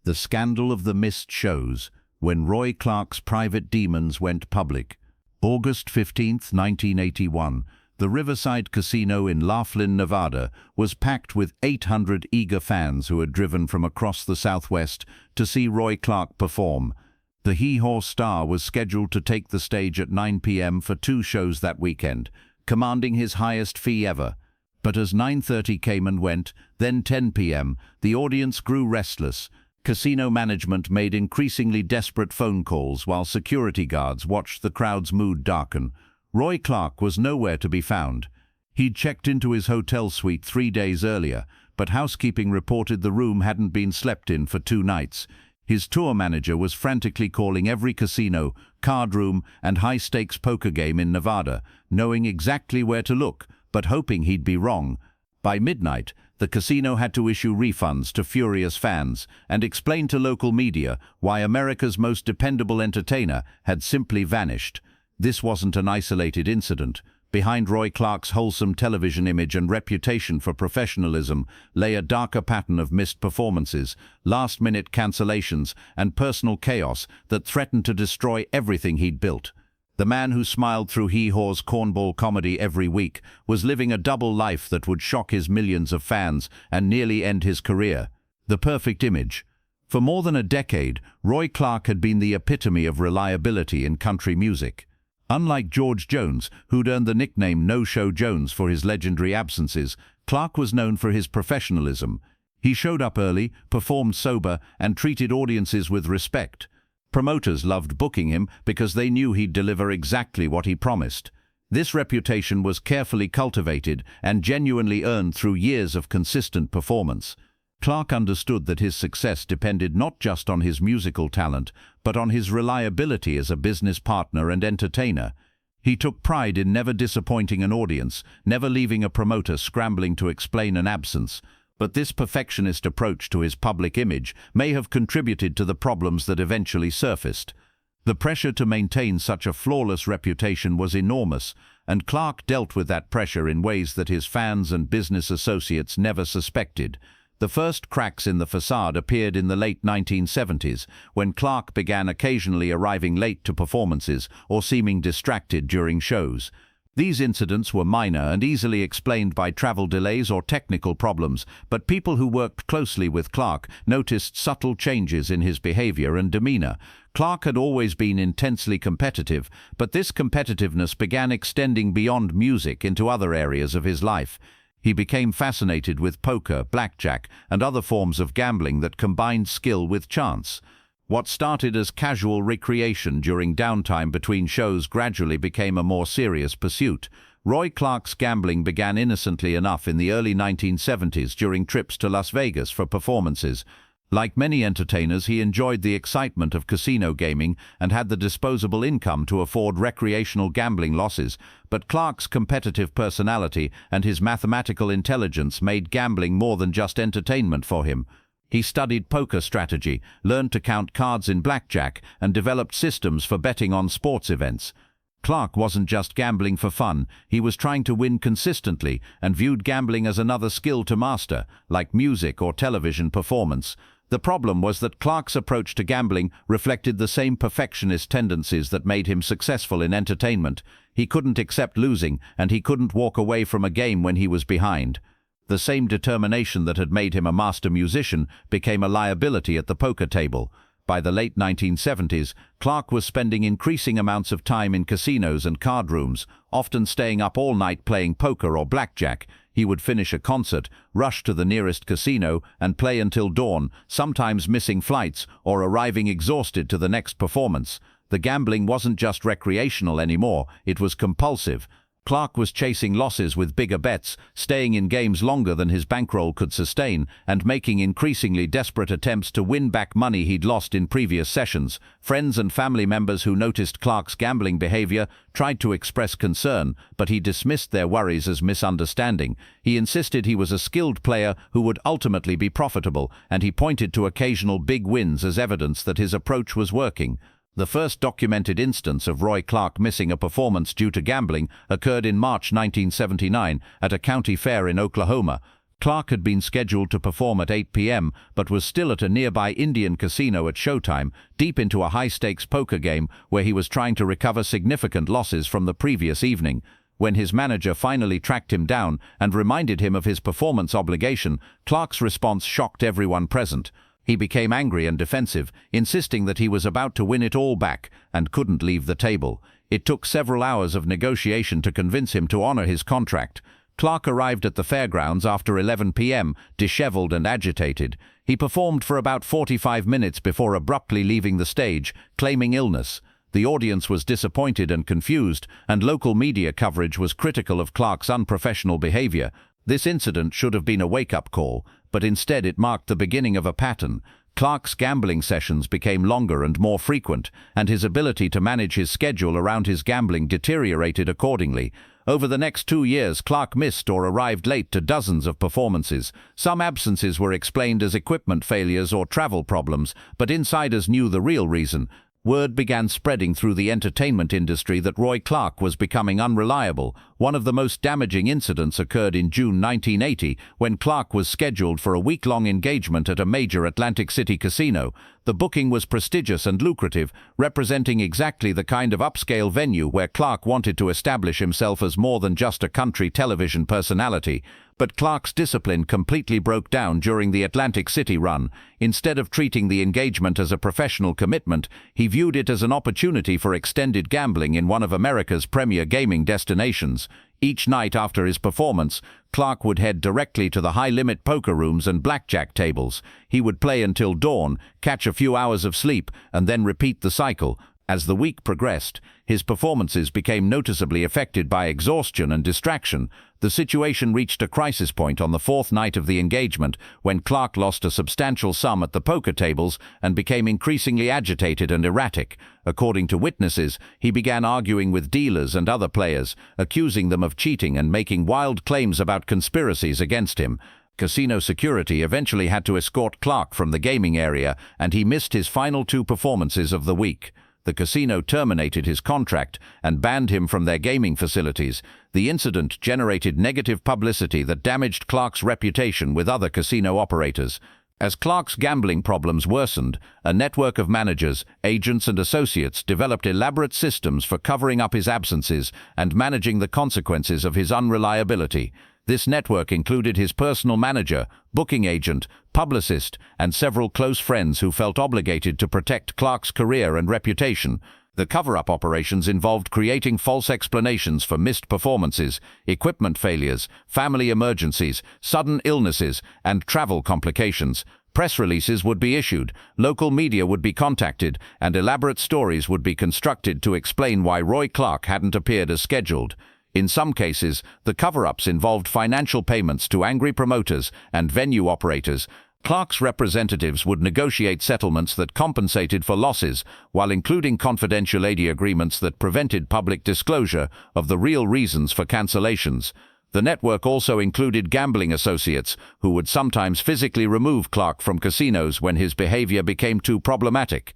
The scandal of the missed shows, when Roy Clark's private demons went public. August 15, 1981, the Riverside Casino in Laughlin, Nevada, was packed with 800 eager fans who had driven from across the Southwest to see Roy Clark perform. The Hee Haw star was scheduled to take the stage at 9 p.m. for 2 shows that weekend, commanding his highest fee ever. But as 9:30 came and went, then 10 p.m., the audience grew restless. Casino management made increasingly desperate phone calls while security guards watched the crowd's mood darken. Roy Clark was nowhere to be found. He'd checked into his hotel suite 3 days earlier, but housekeeping reported the room hadn't been slept in for 2 nights. His tour manager was frantically calling every casino, card room, and high-stakes poker game in Nevada, knowing exactly where to look, but hoping he'd be wrong. By midnight, the casino had to issue refunds to furious fans and explain to local media why America's most dependable entertainer had simply vanished. This wasn't an isolated incident. Behind Roy Clark's wholesome television image and reputation for professionalism lay a darker pattern of missed performances, last-minute cancellations, and personal chaos that threatened to destroy everything he'd built. The man who smiled through Hee Haw's cornball comedy every week was living a double life that would shock his millions of fans and nearly end his career. The perfect image. For more than a decade, Roy Clark had been the epitome of reliability in country music. Unlike George Jones, who'd earned the nickname No-Show Jones for his legendary absences, Clark was known for his professionalism. He showed up early, performed sober, and treated audiences with respect. Promoters loved booking him because they knew he'd deliver exactly what he promised. This reputation was carefully cultivated and genuinely earned through years of consistent performance. Clark understood that his success depended not just on his musical talent, but on his reliability as a business partner and entertainer. He took pride in never disappointing an audience, never leaving a promoter scrambling to explain an absence. But this perfectionist approach to his public image may have contributed to the problems that eventually surfaced. The pressure to maintain such a flawless reputation was enormous, and Clark dealt with that pressure in ways that his fans and business associates never suspected. The first cracks in the facade appeared in the late 1970s, when Clark began occasionally arriving late to performances or seeming distracted during shows. These incidents were minor and easily explained by travel delays or technical problems, but people who worked closely with Clark noticed subtle changes in his behavior and demeanor. Clark had always been intensely competitive, but this competitiveness began extending beyond music into other areas of his life. He became fascinated with poker, blackjack, and other forms of gambling that combined skill with chance. What started as casual recreation during downtime between shows gradually became a more serious pursuit. Roy Clark's gambling began innocently enough in the early 1970s during trips to Las Vegas for performances. Like many entertainers, he enjoyed the excitement of casino gaming and had the disposable income to afford recreational gambling losses, but Clark's competitive personality and his mathematical intelligence made gambling more than just entertainment for him. He studied poker strategy, learned to count cards in blackjack, and developed systems for betting on sports events. Clark wasn't just gambling for fun, he was trying to win consistently and viewed gambling as another skill to master, like music or television performance. The problem was that Clark's approach to gambling reflected the same perfectionist tendencies that made him successful in entertainment. He couldn't accept losing, and he couldn't walk away from a game when he was behind. The same determination that had made him a master musician became a liability at the poker table. By the late 1970s, Clark was spending increasing amounts of time in casinos and card rooms, often staying up all night playing poker or blackjack. He would finish a concert, rush to the nearest casino, and play until dawn, sometimes missing flights or arriving exhausted to the next performance. The gambling wasn't just recreational anymore, it was compulsive. Clark was chasing losses with bigger bets, staying in games longer than his bankroll could sustain, and making increasingly desperate attempts to win back money he'd lost in previous sessions. Friends and family members who noticed Clark's gambling behavior tried to express concern, but he dismissed their worries as misunderstanding. He insisted he was a skilled player who would ultimately be profitable, and he pointed to occasional big wins as evidence that his approach was working. The first documented instance of Roy Clark missing a performance due to gambling occurred in March 1979 at a county fair in Oklahoma. Clark had been scheduled to perform at 8 p.m. but was still at a nearby Indian casino at showtime, deep into a high-stakes poker game where he was trying to recover significant losses from the previous evening. When his manager finally tracked him down and reminded him of his performance obligation, Clark's response shocked everyone present. He became angry and defensive, insisting that he was about to win it all back and couldn't leave the table. It took several hours of negotiation to convince him to honor his contract. Clark arrived at the fairgrounds after 11 p.m., disheveled and agitated. He performed for about 45 minutes before abruptly leaving the stage, claiming illness. The audience was disappointed and confused, and local media coverage was critical of Clark's unprofessional behavior. This incident should have been a wake-up call, but instead it marked the beginning of a pattern. Clark's gambling sessions became longer and more frequent, and his ability to manage his schedule around his gambling deteriorated accordingly. Over the next 2 years, Clark missed or arrived late to dozens of performances. Some absences were explained as equipment failures or travel problems, but insiders knew the real reason. Word began spreading through the entertainment industry that Roy Clark was becoming unreliable. One of the most damaging incidents occurred in June 1980 when Clark was scheduled for a week-long engagement at a major Atlantic City casino. The booking was prestigious and lucrative, representing exactly the kind of upscale venue where Clark wanted to establish himself as more than just a country television personality. But Clark's discipline completely broke down during the Atlantic City run. Instead of treating the engagement as a professional commitment, he viewed it as an opportunity for extended gambling in one of America's premier gaming destinations. Each night after his performance, Clark would head directly to the high-limit poker rooms and blackjack tables. He would play until dawn, catch a few hours of sleep, and then repeat the cycle. As the week progressed, his performances became noticeably affected by exhaustion and distraction. The situation reached a crisis point on the fourth night of the engagement when Clark lost a substantial sum at the poker tables and became increasingly agitated and erratic. According to witnesses, he began arguing with dealers and other players, accusing them of cheating and making wild claims about conspiracies against him. Casino security eventually had to escort Clark from the gaming area, and he missed his final 2 performances of the week. The casino terminated his contract and banned him from their gaming facilities. The incident generated negative publicity that damaged Clark's reputation with other casino operators. As Clark's gambling problems worsened, a network of managers, agents and associates developed elaborate systems for covering up his absences and managing the consequences of his unreliability. This network included his personal manager, booking agent, publicist, and several close friends who felt obligated to protect Clark's career and reputation. The cover-up operations involved creating false explanations for missed performances, equipment failures, family emergencies, sudden illnesses, and travel complications. Press releases would be issued, local media would be contacted, and elaborate stories would be constructed to explain why Roy Clark hadn't appeared as scheduled. In some cases, the cover-ups involved financial payments to angry promoters and venue operators. Clark's representatives would negotiate settlements that compensated for losses, while including confidential aid agreements that prevented public disclosure of the real reasons for cancellations. The network also included gambling associates, who would sometimes physically remove Clark from casinos when his behavior became too problematic.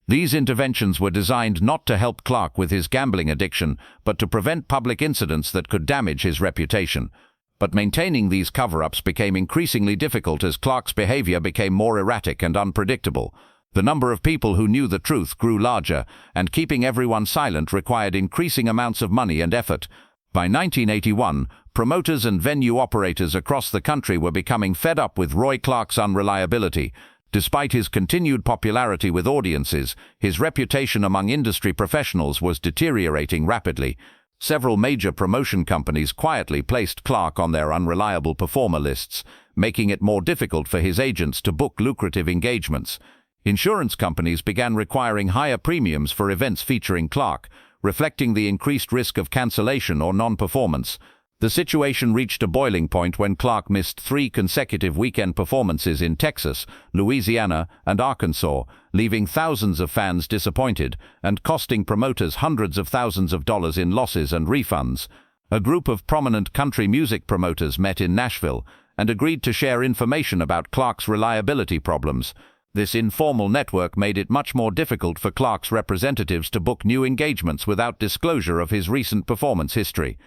These interventions were designed not to help Clark with his gambling addiction, but to prevent public incidents that could damage his reputation. But maintaining these cover-ups became increasingly difficult as Clark's behavior became more erratic and unpredictable. The number of people who knew the truth grew larger, and keeping everyone silent required increasing amounts of money and effort. By 1981, promoters and venue operators across the country were becoming fed up with Roy Clark's unreliability. Despite his continued popularity with audiences, his reputation among industry professionals was deteriorating rapidly. Several major promotion companies quietly placed Clark on their unreliable performer lists, making it more difficult for his agents to book lucrative engagements. Insurance companies began requiring higher premiums for events featuring Clark, reflecting the increased risk of cancellation or non-performance. The situation reached a boiling point when Clark missed 3 consecutive weekend performances in Texas, Louisiana, and Arkansas, leaving thousands of fans disappointed and costing promoters hundreds of thousands of dollars in losses and refunds. A group of prominent country music promoters met in Nashville and agreed to share information about Clark's reliability problems. This informal network made it much more difficult for Clark's representatives to book new engagements without disclosure of his recent performance history.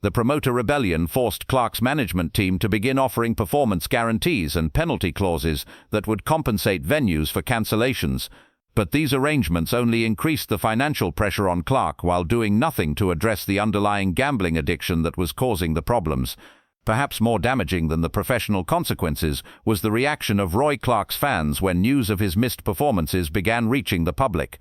The promoter rebellion forced Clark's management team to begin offering performance guarantees and penalty clauses that would compensate venues for cancellations. But these arrangements only increased the financial pressure on Clark while doing nothing to address the underlying gambling addiction that was causing the problems. Perhaps more damaging than the professional consequences was the reaction of Roy Clark's fans when news of his missed performances began reaching the public.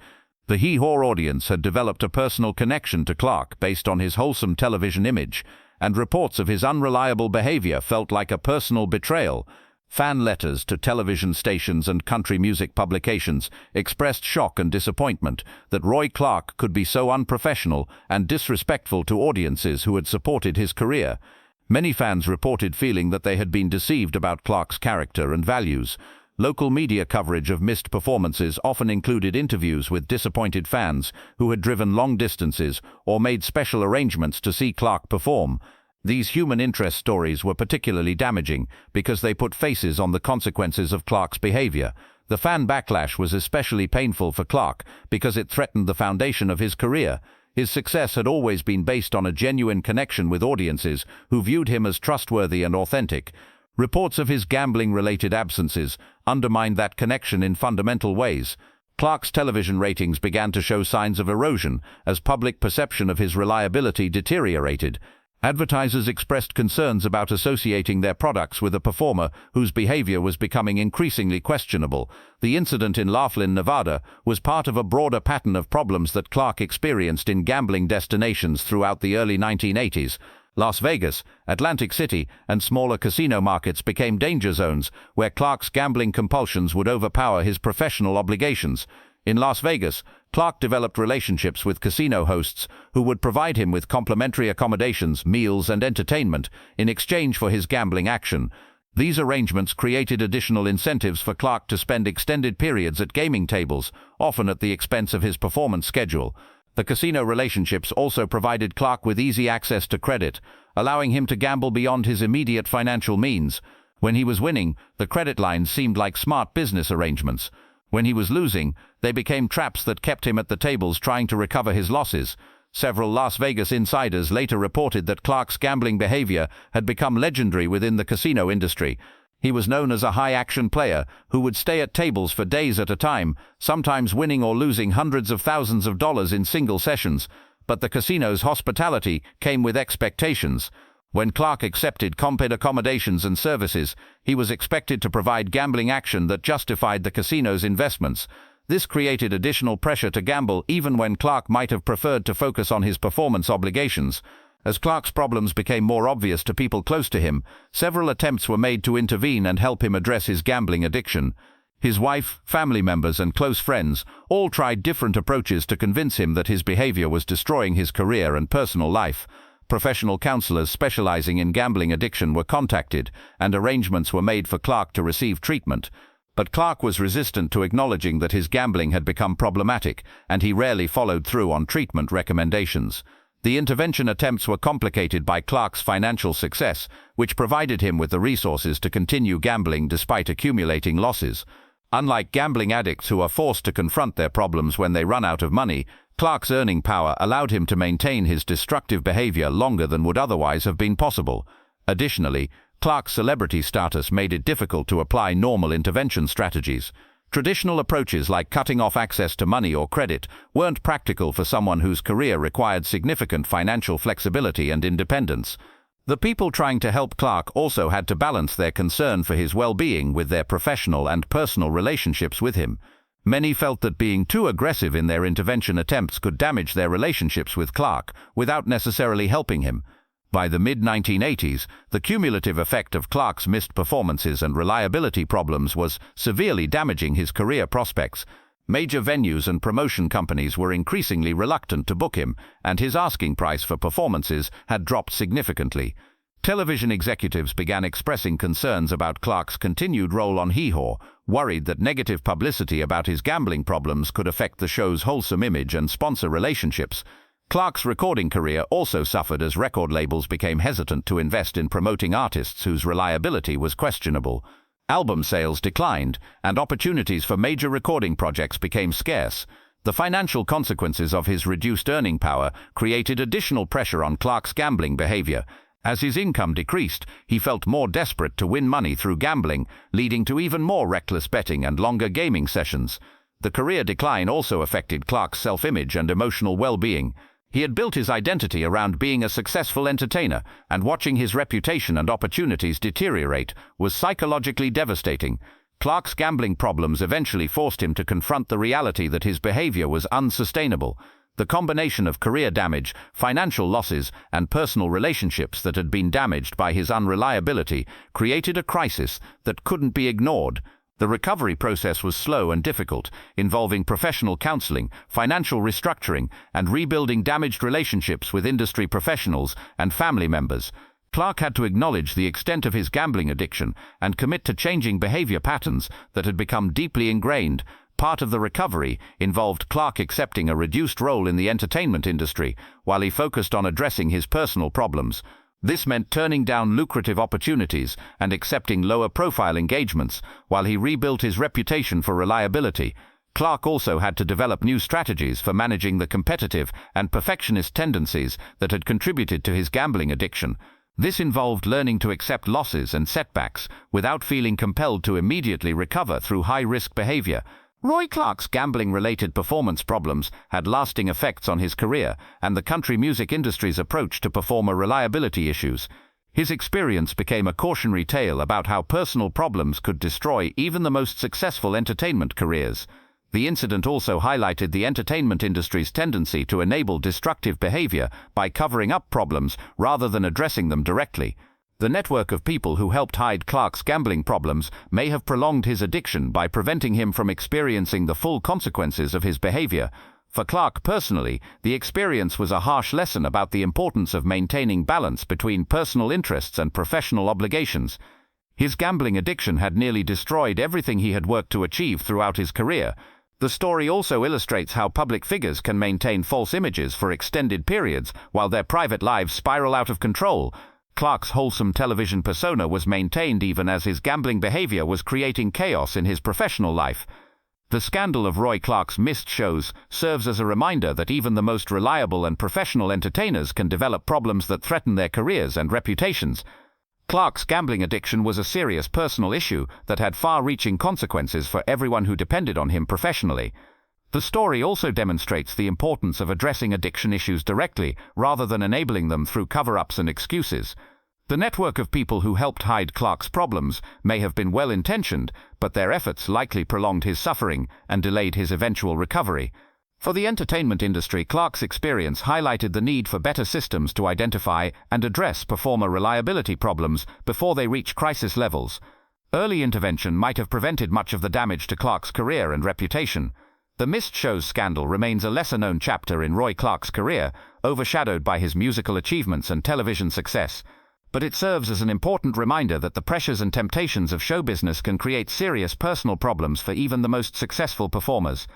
The Hee Haw audience had developed a personal connection to Clark based on his wholesome television image, and reports of his unreliable behavior felt like a personal betrayal. Fan letters to television stations and country music publications expressed shock and disappointment that Roy Clark could be so unprofessional and disrespectful to audiences who had supported his career. Many fans reported feeling that they had been deceived about Clark's character and values. Local media coverage of missed performances often included interviews with disappointed fans who had driven long distances or made special arrangements to see Clark perform. These human interest stories were particularly damaging because they put faces on the consequences of Clark's behavior. The fan backlash was especially painful for Clark because it threatened the foundation of his career. His success had always been based on a genuine connection with audiences who viewed him as trustworthy and authentic. Reports of his gambling-related absences undermined that connection in fundamental ways. Clark's television ratings began to show signs of erosion as public perception of his reliability deteriorated. Advertisers expressed concerns about associating their products with a performer whose behavior was becoming increasingly questionable. The incident in Laughlin, Nevada, was part of a broader pattern of problems that Clark experienced in gambling destinations throughout the early 1980s. Las Vegas, Atlantic City, and smaller casino markets became danger zones where Clark's gambling compulsions would overpower his professional obligations. In Las Vegas, Clark developed relationships with casino hosts who would provide him with complimentary accommodations, meals, and entertainment in exchange for his gambling action. These arrangements created additional incentives for Clark to spend extended periods at gaming tables, often at the expense of his performance schedule. The casino relationships also provided Clark with easy access to credit, allowing him to gamble beyond his immediate financial means. When he was winning, the credit lines seemed like smart business arrangements. When he was losing, they became traps that kept him at the tables trying to recover his losses. Several Las Vegas insiders later reported that Clark's gambling behavior had become legendary within the casino industry. He was known as a high-action player who would stay at tables for days at a time, sometimes winning or losing hundreds of thousands of dollars in single sessions. But the casino's hospitality came with expectations. When Clark accepted competent accommodations and services, he was expected to provide gambling action that justified the casino's investments. This created additional pressure to gamble even when Clark might have preferred to focus on his performance obligations. As Clark's problems became more obvious to people close to him, several attempts were made to intervene and help him address his gambling addiction. His wife, family members, and close friends all tried different approaches to convince him that his behavior was destroying his career and personal life. Professional counselors specializing in gambling addiction were contacted, and arrangements were made for Clark to receive treatment. But Clark was resistant to acknowledging that his gambling had become problematic, and he rarely followed through on treatment recommendations. The intervention attempts were complicated by Clark's financial success, which provided him with the resources to continue gambling despite accumulating losses. Unlike gambling addicts who are forced to confront their problems when they run out of money, Clark's earning power allowed him to maintain his destructive behavior longer than would otherwise have been possible. Additionally, Clark's celebrity status made it difficult to apply normal intervention strategies. Traditional approaches like cutting off access to money or credit weren't practical for someone whose career required significant financial flexibility and independence. The people trying to help Clark also had to balance their concern for his well-being with their professional and personal relationships with him. Many felt that being too aggressive in their intervention attempts could damage their relationships with Clark without necessarily helping him. By the mid-1980s, the cumulative effect of Clark's missed performances and reliability problems was severely damaging his career prospects. Major venues and promotion companies were increasingly reluctant to book him, and his asking price for performances had dropped significantly. Television executives began expressing concerns about Clark's continued role on Hee Haw, worried that negative publicity about his gambling problems could affect the show's wholesome image and sponsor relationships. Clark's recording career also suffered as record labels became hesitant to invest in promoting artists whose reliability was questionable. Album sales declined, and opportunities for major recording projects became scarce. The financial consequences of his reduced earning power created additional pressure on Clark's gambling behavior. As his income decreased, he felt more desperate to win money through gambling, leading to even more reckless betting and longer gaming sessions. The career decline also affected Clark's self-image and emotional well-being. He had built his identity around being a successful entertainer, and watching his reputation and opportunities deteriorate was psychologically devastating. Clark's gambling problems eventually forced him to confront the reality that his behavior was unsustainable. The combination of career damage, financial losses, and personal relationships that had been damaged by his unreliability created a crisis that couldn't be ignored. The recovery process was slow and difficult, involving professional counseling, financial restructuring, and rebuilding damaged relationships with industry professionals and family members. Clark had to acknowledge the extent of his gambling addiction and commit to changing behavior patterns that had become deeply ingrained. Part of the recovery involved Clark accepting a reduced role in the entertainment industry while he focused on addressing his personal problems. This meant turning down lucrative opportunities and accepting lower-profile engagements while he rebuilt his reputation for reliability. Clark also had to develop new strategies for managing the competitive and perfectionist tendencies that had contributed to his gambling addiction. This involved learning to accept losses and setbacks without feeling compelled to immediately recover through high-risk behavior. Roy Clark's gambling-related performance problems had lasting effects on his career and the country music industry's approach to performer reliability issues. His experience became a cautionary tale about how personal problems could destroy even the most successful entertainment careers. The incident also highlighted the entertainment industry's tendency to enable destructive behavior by covering up problems rather than addressing them directly. The network of people who helped hide Clark's gambling problems may have prolonged his addiction by preventing him from experiencing the full consequences of his behavior. For Clark personally, the experience was a harsh lesson about the importance of maintaining balance between personal interests and professional obligations. His gambling addiction had nearly destroyed everything he had worked to achieve throughout his career. The story also illustrates how public figures can maintain false images for extended periods while their private lives spiral out of control. Clark's wholesome television persona was maintained even as his gambling behavior was creating chaos in his professional life. The scandal of Roy Clark's missed shows serves as a reminder that even the most reliable and professional entertainers can develop problems that threaten their careers and reputations. Clark's gambling addiction was a serious personal issue that had far-reaching consequences for everyone who depended on him professionally. The story also demonstrates the importance of addressing addiction issues directly, rather than enabling them through cover-ups and excuses. The network of people who helped hide Clark's problems may have been well-intentioned, but their efforts likely prolonged his suffering and delayed his eventual recovery. For the entertainment industry, Clark's experience highlighted the need for better systems to identify and address performer reliability problems before they reach crisis levels. Early intervention might have prevented much of the damage to Clark's career and reputation. The missed shows scandal remains a lesser-known chapter in Roy Clark's career, overshadowed by his musical achievements and television success. But it serves as an important reminder that the pressures and temptations of show business can create serious personal problems for even the most successful performers.